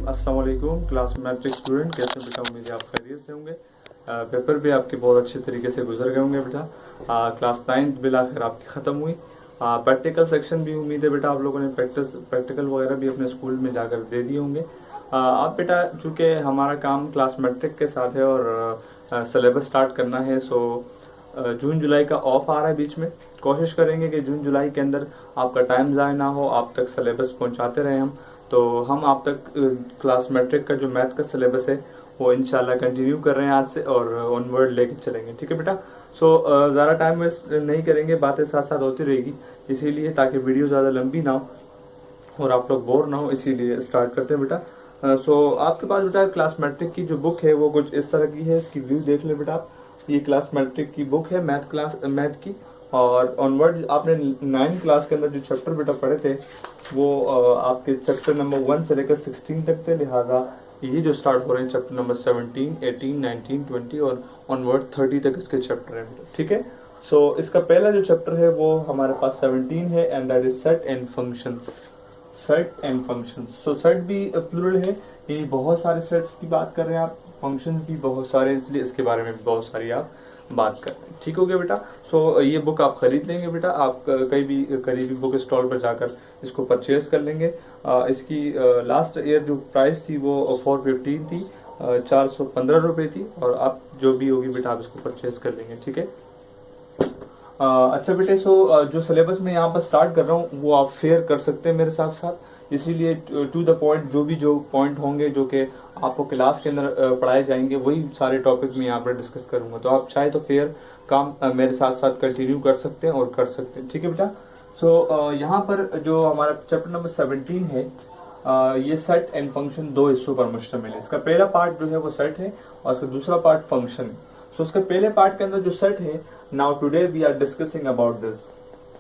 अस्सलाम वालेकुम class matric student, कैसे बेटा? उम्मीद है आप खैरियत से होंगे। पेपर भी आपके बहुत अच्छे तरीके से गुजर गए होंगे बेटा। क्लास 9 बिल आखिर आपकी ख़त्म हुई। प्रैक्टिकल सेक्शन भी उम्मीद है बेटा आप लोगों ने प्रैक्टिकल वगैरह भी अपने स्कूल में जाकर दे दिए होंगे। आप बेटा चूँकि हमारा काम क्लास मैट्रिक के साथ है और सिलेबस स्टार्ट करना है, सो जून जुलाई का ऑफ आ रहा है बीच में। कोशिश करेंगे कि जून जुलाई के अंदर आपका टाइम ज़ाया ना हो, आप तक सिलेबस पहुंचाते रहें तो हम आप तक क्लास मैट्रिक का जो मैथ का सिलेबस है वो इंशाल्लाह कंटिन्यू कर रहे हैं आज से और ऑनवर्ड लेके चलेंगे। ठीक है बेटा। सो ज़्यादा टाइम वेस्ट नहीं करेंगे, बातें साथ साथ होती रहेगी, इसीलिए ताकि वीडियो ज़्यादा लंबी ना हो और आप लोग बोर ना हो, इसीलिए स्टार्ट करते हैं बेटा। सो आपके पास बेटा क्लास मैट्रिक की जो बुक है वो कुछ इस तरह की है, इसकी व्यू देख ले बेटा आप। ये क्लास मैट्रिक की बुक है मैथ की, और ऑनवर्ड आपने 9 क्लास के अंदर जो चैप्टर बेटा पढ़े थे वो आपके चैप्टर नंबर 1 से लेकर 16 तक थे। लिहाजा ये जो स्टार्ट हो रहे हैं चैप्टर नंबर 17, 18, 19, 20 और ऑनवर्ड 30 तक इसके चैप्टर हैं। ठीक है। सो इसका पहला जो चैप्टर है वो हमारे पास 17 है, and that is set and functions. Set and functions. So set भी प्लूरल है, यानी बहुत सारे सेट्स की बात कर रहे हैं आप, फंक्शंस भी बहुत सारे, इसलिए इसके बारे में भी बहुत सारी आप बात कर रहे हैं। ठीक हो गया बेटा। सो ये बुक आप खरीद लेंगे बेटा, आप कहीं भी करीबी बुक स्टॉल पर जाकर इसको परचेज कर लेंगे। इसकी लास्ट ईयर जो प्राइस थी वो 415 थी, 415 रुपये थी, और आप जो भी होगी बेटा आप इसको परचेज कर लेंगे। ठीक है। अच्छा बेटे, सो जो सिलेबस मैं यहाँ पर स्टार्ट कर रहा हूँ वो आप फेयर कर सकते हैं मेरे साथ साथ, इसीलिए टू द पॉइंट जो पॉइंट होंगे जो कि आपको क्लास के अंदर पढ़ाए जाएंगे वही सारे टॉपिक मैं यहाँ पर डिस्कस करूंगा। तो आप चाहे तो फेयर काम मेरे साथ साथ कंटिन्यू कर सकते हैं और कर सकते हैं। ठीक है बेटा। सो यहाँ पर जो हमारा चैप्टर नंबर 17 है, ये सेट एंड फंक्शन दो हिस्सों पर मुश्तमिल है। इसका पहला पार्ट जो है वो सेट है और इसका दूसरा पार्ट फंक्शन है। सो इसके पहले पार्ट के अंदर जो सेट है, now today we are discussing about this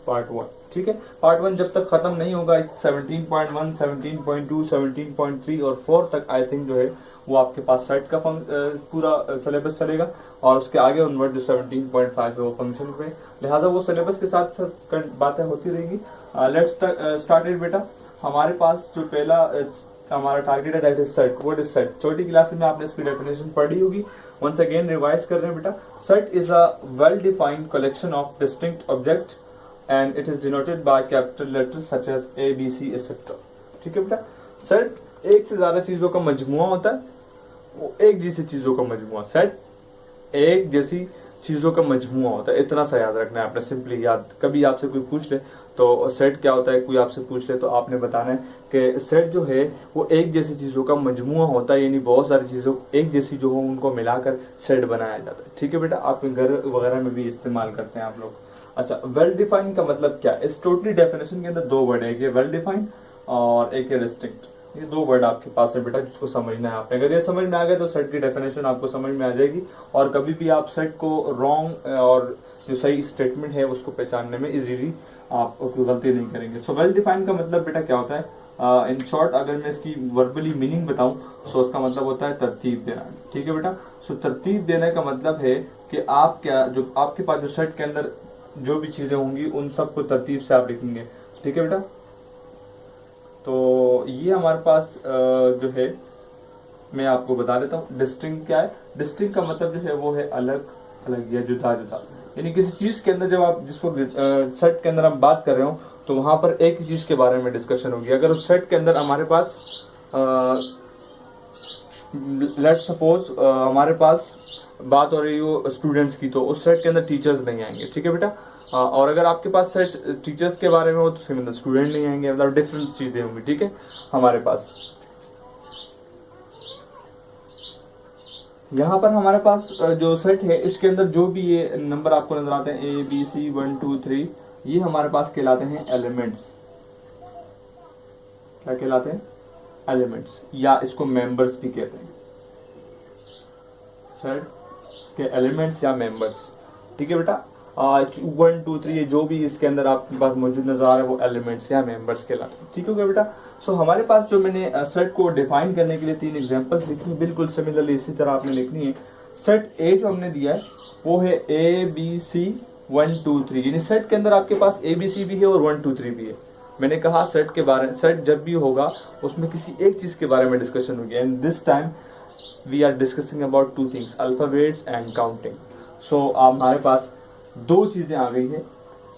part 1। ठीक है। पार्ट 1 जब तक खत्म नहीं होगा 17.1, 17.2, 17.3 और 4 तक आई थिंक जो है वो आपके पास सेट का पूरा सिलेबस चलेगा, और उसके आगे ऑनवर्ड जो 17.5 है वो फंक्शन पे, लिहाजा वो सिलेबस के साथ साथ बातें होती रहेंगी। लेट्स स्टार्ट इट बेटा। हमारे पास जो पहला हमारा टारगेट है that is set. What is set? छोटी क्लास में आपने इसकी डेफिनेशन पढ़ी होगी, वंस अगेन रिवाइज कर रहे हैं बेटा। Set is a well defined collection of distinct object and it is denoted by capital letters such as A, B, C, etc. ठीक है बेटा। सेट एक से ज्यादा चीजों का मजमुआ होता है, वो एक जैसी चीजों का मजमुआ। सेट एक जैसी चीजों का मजमुआ होता है, इतना सा याद रखना है आपने। सिंपली याद, कभी आपसे कोई पूछ ले तो सेट क्या होता है, कोई आपसे पूछ ले तो आपने बताना है कि सेट जो है वो एक जैसी चीजों का मजमुआ होता है, यानी बहुत सारी चीजों एक जैसी जो हो उनको मिलाकर सेट बनाया जाता है। ठीक है बेटा। आपके घर वगैरह में भी इस्तेमाल करते हैं आप लोग। अच्छा, वेल डिफाइंड का मतलब क्या? इस टोटली डेफिनेशन के अंदर दो वर्ड है, एक है वेल डिफाइंड और एक है डिस्टिंक्ट। ये दो वर्ड आपके पास है बेटा जिसको समझना है आपने। अगर ये समझ में आ गया तो सेट की डेफिनेशन आपको समझ में आ जाएगी, और कभी भी आप सेट को रॉन्ग और जो सही स्टेटमेंट है उसको पहचानने में इजीली आप गलती नहीं करेंगे। सो वेल डिफाइंड का मतलब बेटा क्या होता है? इन शॉर्ट अगर मैं इसकी वर्बली मीनिंग बताऊं तो उसका मतलब होता है तरतीब देना। ठीक है बेटा। सो तरतीब देने का मतलब है कि आप क्या, जो आपके पास जो सेट के अंदर जो भी चीजें होंगी उन सबको तरतीब से आप लिखेंगे। ठीक है बेटा। तो ये हमारे पास जो है मैं आपको बता देता हूँ डिस्टिंक्ट क्या है। डिस्टिंक्ट का मतलब जो है वो है अलग अलग या जुदा जुदा, यानी किसी चीज के अंदर जब आप जिसको सेट के अंदर हम बात कर रहे हो तो वहां पर एक ही चीज के बारे में डिस्कशन होगी। अगर उस सेट के अंदर हमारे पास लेट्स सपोज हमारे पास बात हो रही हो स्टूडेंट्स की, तो उस सेट के अंदर टीचर्स नहीं आएंगे। ठीक है बेटा। और अगर आपके पास सेट टीचर्स के बारे में हो तो उसके अंदर स्टूडेंट नहीं आएंगे, मतलब डिफरेंट चीजें होंगी। ठीक है। हमारे पास यहाँ पर हमारे पास जो सेट है इसके अंदर जो भी ये नंबर आपको नजर आते हैं A, B, C, 1, 2, 3, ये हमारे पास कहलाते हैं एलिमेंट्स। क्या कहलाते हैं? एलिमेंट्स, या इसको मेंबर्स भी कहते हैं। सेट के एलिमेंट्स या मेंबर्स। ठीक है बेटा। 1, 2, 3 ये जो भी इसके अंदर आपके पास मौजूद नजर आ रहा है वो एलिमेंट्स या मेंबर्स कहलाते हैं। ठीक हो गया बेटा। सो हमारे पास जो मैंने सेट को डिफाइन करने के लिए 3 एग्जांपल्स लिखी है, बिल्कुल सिमिलरली इसी तरह आपने लिखनी है। सेट ए जो हमने दिया है वो है A, B, C, 1, 2, 3, यानी सेट के अंदर आपके पास A, B, C भी है और 1, 2, 3 भी है। मैंने कहा सेट के बारे में, सेट जब भी होगा उसमें किसी एक चीज़ के बारे में डिस्कशन होगी, and this time we are discussing about two things, alphabets and counting. So हमारे पास दो चीज़ें आ गई हैं।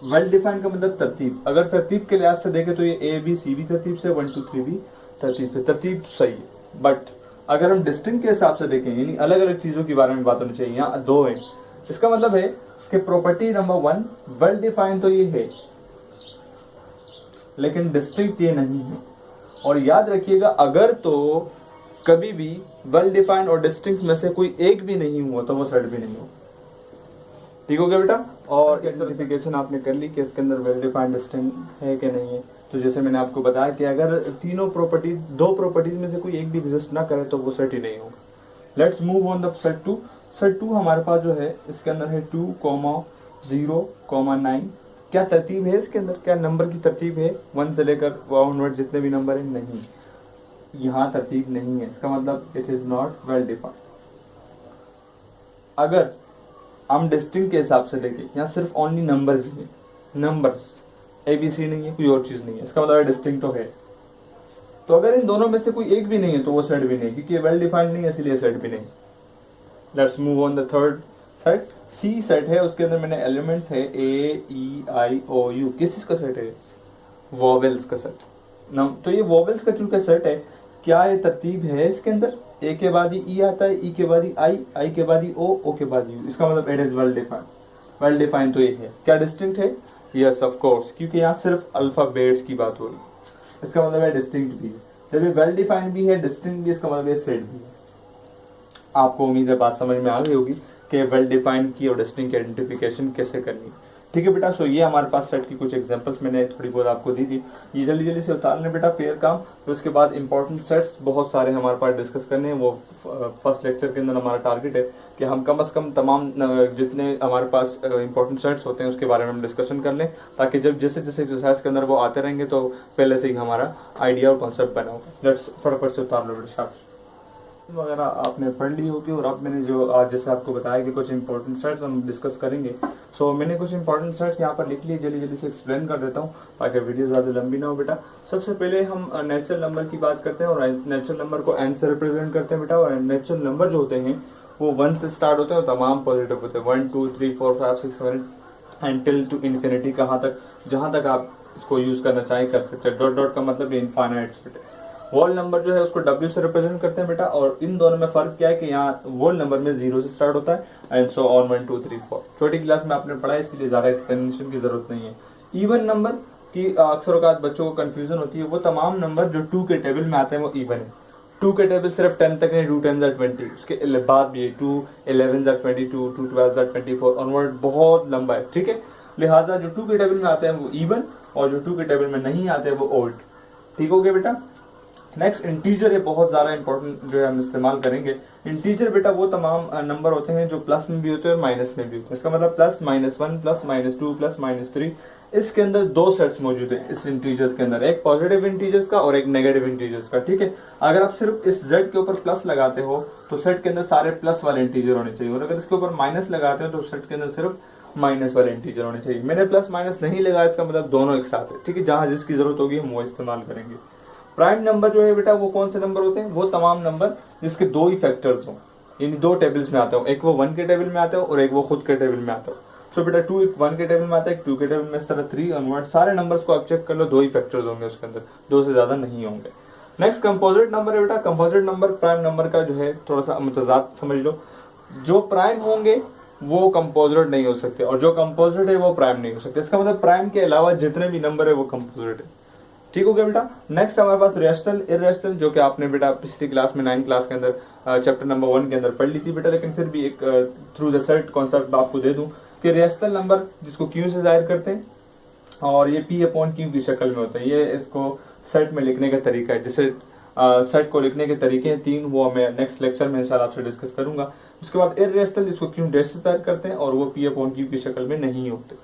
वेल डिफाइंड का मतलब तरतीब, अगर तरतीब के लिहाज से देखें तो ये ए बी सी भी तरतीब से, 1 2 3 भी तरतीब से, तरतीब सही है। बट अगर हम डिस्टिंक्ट के हिसाब से देखें, यानी अलग अलग चीज़ों के बारे में बात होनी चाहिए, यहाँ दो है, इसका मतलब है कि प्रॉपर्टी नंबर 1 वेल डिफाइंड तो ये है लेकिन डिस्टिंक्ट ये नहीं है। और याद रखिएगा, अगर तो कभी भी वेल डिफाइंड और डिस्टिंक्ट में से कोई एक भी नहीं हुआ तो वो सेट भी नहीं हो। ठीक हो गया बेटा? और आइडेंटिफिकेशन आपने कर ली कि इसके अंदर वेल डिफाइंड डिस्टिंक्ट है कि नहीं है। तो जैसे मैंने आपको बताया कि अगर तीनों प्रॉपर्टी, दो प्रॉपर्टीज में से कोई एक भी एग्जिस्ट ना करे तो वो सेट ही नहीं होगा। Let's move on the set 2। Set 2 हमारे पास जो है इसके अंदर है 2, 0, 9। क्या तरतीब है इसके अंदर? क्या नंबर की तरतीब है? 1 से लेकर 1 जितने भी नंबर है, नहीं, यहाँ तरतीब नहीं है। इसका मतलब it is not well defined. अगर हम डिस्टिंक्ट के हिसाब से देखें, यहाँ सिर्फ ओनली नंबर्स ही है, नंबर्स, ABC नहीं है, कोई और चीज नहीं है, इसका मतलब डिस्टिंक्ट तो है। तो अगर इन दोनों में से कोई एक भी नहीं है तो वो सेट भी नहीं, क्योंकि वेल डिफाइंड नहीं है, इसलिए सेट भी नहीं। Let's move on the third set. C set है, उसके अंदर मैंने एलिमेंट्स है AEIOU। किस चीज का सेट है? वॉवेल्स का सेट। तो ये वॉवेल्स का चूंकि सेट है, क्या ये तरतीब है इसके अंदर? ए के बाद ही ई आता है, ई के बाद ही आई के बाद ही ओ के बाद यू। इसका मतलब it is well defined. Well defined तो ये है। क्या डिस्टिंक्ट है? यस ऑफ कोर्स, क्योंकि यहाँ सिर्फ अल्फाबेट्स की बात हो रही है। इसका मतलब है डिस्टिंक्ट भी है। जब ये वेल डिफाइंड भी है, डिस्टिंक्ट भी, इसका मतलब ये सेट भी है। आपको उम्मीद है बात समझ में आ गई होगी कि वेल डिफाइंड की और डिस्टिंक्ट की आइडेंटिफिकेशन कैसे करनी। ठीक है बेटा? सो ये हमारे पास सेट की कुछ एग्जांपल्स मैंने थोड़ी बहुत आपको दी थी। ये जल्दी जल्दी से उतार लें बेटा पेयर काम। तो उसके बाद इंपॉर्टेंट सेट्स बहुत सारे हमारे पास डिस्कस करने हैं। वो फर्स्ट लेक्चर के अंदर हमारा टारगेट है कि हम कम से कम तमाम जितने हमारे पास इंपॉर्टेंट सेट्स होते हैं उसके बारे में हम डिस्कशन कर लें, ताकि जब जैसे जैसे एक्सरसाइज के अंदर वो आते रहेंगे तो पहले से ही हमारा आइडिया और कॉन्सेप्ट बना होगा। लेट्स फटाफट से उतार लो बेटा। वगैरह आपने पढ़ ली होगी, और अब मैंने जो आज जैसे आपको बताया कि कुछ इंपॉर्टेंट सेट्स हम डिस्कस करेंगे। सो मैंने कुछ इंपॉर्टेंट सेट्स यहाँ पर लिख लिए, जल्दी जल्दी से एक्सप्लेन कर देता हूँ ताकि वीडियो ज़्यादा लंबी ना हो बेटा। सबसे पहले हम नेचुरल नंबर की बात करते हैं, और नेचुरल नंबर को n से रिप्रेजेंट करते हैं बेटा। और नेचुरल नंबर जो होते हैं वो 1 से स्टार्ट होते हैं और तमाम पॉजिटिव होते हैं, 1 2 3 4 5 6 7 एंटिल टू इन्फिनिटी। कहाँ तक? जहाँ तक आप इसको यूज करना चाहें कर सकते हैं। डॉट डॉट का मतलब इनफाइनाइट। वोल नंबर जो है उसको W से रिप्रेजेंट करते हैं बेटा। और इन दोनों में फर्क क्या है कि यहाँ वोल नंबर में 0 से स्टार्ट होता है एंड सो ऑन 1 2 3 4। छोटी क्लास में आपने पढ़ा है, इसलिए ज्यादा एक्सप्लेनेशन की जरूरत नहीं है। इवन नंबर की अक्सर औकात बच्चों को कंफ्यूजन होती है। वो तमाम नंबर जो 2 के टेबल में आते हैं वो इवन है। 2 के टेबल सिर्फ 10 तक नहीं, 2 10 20, उसके बाद भी 2 11 22, 2 12 24 ऑनवर्ड बहुत लंबा है। ठीक है? लिहाजा जो 2 के टेबल में आते हैं वो इवन, और जो 2 के टेबल में नहीं आते वो ओड। ठीक हो गया बेटा? नेक्स्ट इंटीजर है, बहुत ज्यादा इंपॉर्टेंट जो है हम इस्तेमाल करेंगे। इंटीजर बेटा वो तमाम नंबर होते हैं जो प्लस में भी होते हैं और माइनस में भी होते हैं। इसका मतलब प्लस -1 प्लस -2 प्लस -3। इसके अंदर दो सेट्स मौजूद है इस इंटीजर्स के अंदर, एक पॉजिटिव इंटीजर्स का और एक नेगेटिव इंटीजर्स का। ठीक है? अगर आप सिर्फ इस z के ऊपर प्लस लगाते हो तो सेट के अंदर सारे प्लस वाले इंटीजर होने चाहिए, और अगर इसके ऊपर माइनस लगाते हो तो सेट के अंदर सिर्फ माइनस वाले इंटीजर होने चाहिए। मैंने प्लस माइनस नहीं लगाया, इसका मतलब दोनों एक साथ है। ठीक है? जहां जिसकी जरूरत होगी हम वो इस्तेमाल करेंगे। प्राइम नंबर जो है बेटा वो कौन से नंबर होते हैं? वो तमाम नंबर जिसके दो ही फैक्टर्स हो, यानी दो टेबल्स में आते हो, एक वो 1 के टेबल में आते हो और एक वो खुद के टेबल में आता हो। सो बेटा 2 1 के टेबल में आता है, 2 के टेबल में, इस तरह 3 ऑनवर्ड सारे नंबर्स को आप चेक कर लो, दो ही फैक्टर्स होंगे उसके अंदर, दो से ज्यादा नहीं होंगे। नेक्स्ट कंपोजिट नंबर है बेटा। कंपोजिट नंबर प्राइम नंबर का जो है थोड़ा सा मुतजाद समझ लो। जो प्राइम होंगे वो कंपोजिट नहीं हो सकते, और जो कंपोजिट है वो प्राइम नहीं हो सकते। इसका मतलब प्राइम के अलावा जितने भी नंबर है वो कंपोजिट है। ठीक हो गया बेटा? नेक्स्ट हमारे पास रेशनल इरेशनल, जो कि आपने बेटा पिछली क्लास में 9 क्लास के अंदर चैप्टर नंबर 1 के अंदर पढ़ ली थी बेटा, लेकिन फिर भी एक थ्रू द सेट कॉन्सेप्ट आपको दे दूं कि रेशनल नंबर जिसको क्यू से जाहिर करते हैं और ये P/Q की शक्ल में होता है। ये इसको सेट में लिखने का तरीका है, जिसे सेट को लिखने के तरीके हैं 3, वो मैं नेक्स्ट लेक्चर में इंशाल्लाह आपसे डिस्कस करूंगा। उसके बाद इरेशनल जिसको क्यू डैश से जाहिर करते हैं और वो P/Q की शक्ल में नहीं होते,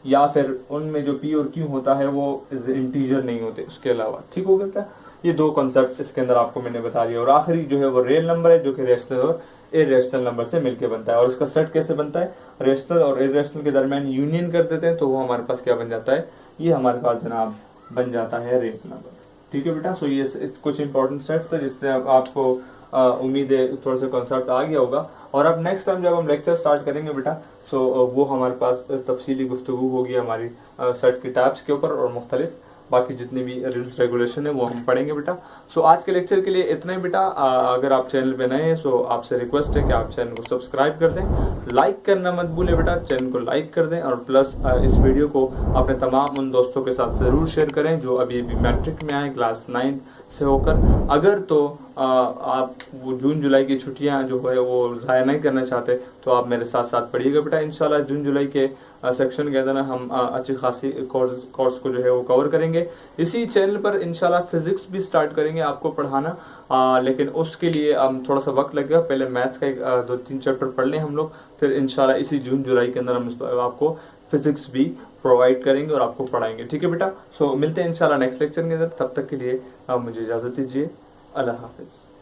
या फिर उनमें जो P और Q होता है वो इंटीजर नहीं होते उसके अलावा। ठीक हो गया? ये दो कॉन्सेप्ट इसके अंदर आपको मैंने बता दिया। और आखिरी जो है वो रियल नंबर है, जो कि रेशनल और इरेशनल नंबर से मिलकर बनता है। और इसका सेट कैसे बनता है? रेशनल और इरेशनल के दरमियान यूनियन कर देते हैं तो वो हमारे पास क्या बन जाता है? ये हमारे पास जनाब बन जाता है रियल नंबर। ठीक है बेटा, सो ये कुछ इंपॉर्टेंट स्टेप्स थे जिससे आपको उम्मीद है थोड़ा सा कॉन्सेप्ट आ गया होगा। और अब नेक्स्ट टाइम जब हम लेक्चर स्टार्ट करेंगे बेटा, सो वो हमारे पास तफसीली गुफ्तगू होगी हमारी सेट की टाइप्स के ऊपर और मुख्तलिफ बाकी जितने भी रूल्स रेगुलेशन है वो हम पढ़ेंगे बेटा। सो आज के लेक्चर के लिए इतना ही बेटा। अगर आप चैनल पे नए हैं सो आपसे रिक्वेस्ट है कि आप चैनल को सब्सक्राइब कर दें, लाइक करना मत भूलें बेटा, चैनल को लाइक कर दें और प्लस इस वीडियो को अपने तमाम उन दोस्तों के साथ ज़रूर शेयर करें जो अभी मैट्रिक में आए क्लास 9 से होकर। अगर तो आप वो जून जुलाई की छुट्टियां जो है वो ज़ाया नहीं करना चाहते तो आप मेरे साथ साथ पढ़िएगा बेटा। इंशाल्लाह जून जुलाई के सेक्शन के अंदर हम अच्छी खासी कोर्स को जो है वो कवर करेंगे। इसी चैनल पर इंशाल्लाह फिजिक्स भी स्टार्ट करेंगे आपको पढ़ाना, लेकिन उसके लिए थोड़ा सा वक्त लगेगा। पहले मैथ्स का 2-3 चैप्टर पढ़ लें हम लोग, फिर इंशाल्लाह इसी जून जुलाई के अंदर हम आपको फिजिक्स भी प्रोवाइड करेंगे और आपको पढ़ाएंगे। ठीक है बेटा, सो मिलते हैं इंशाल्लाह नेक्स्ट लेक्चर के अंदर। तब तक के लिए मुझे इजाज़त दीजिए। अल्लाह हाफिज़।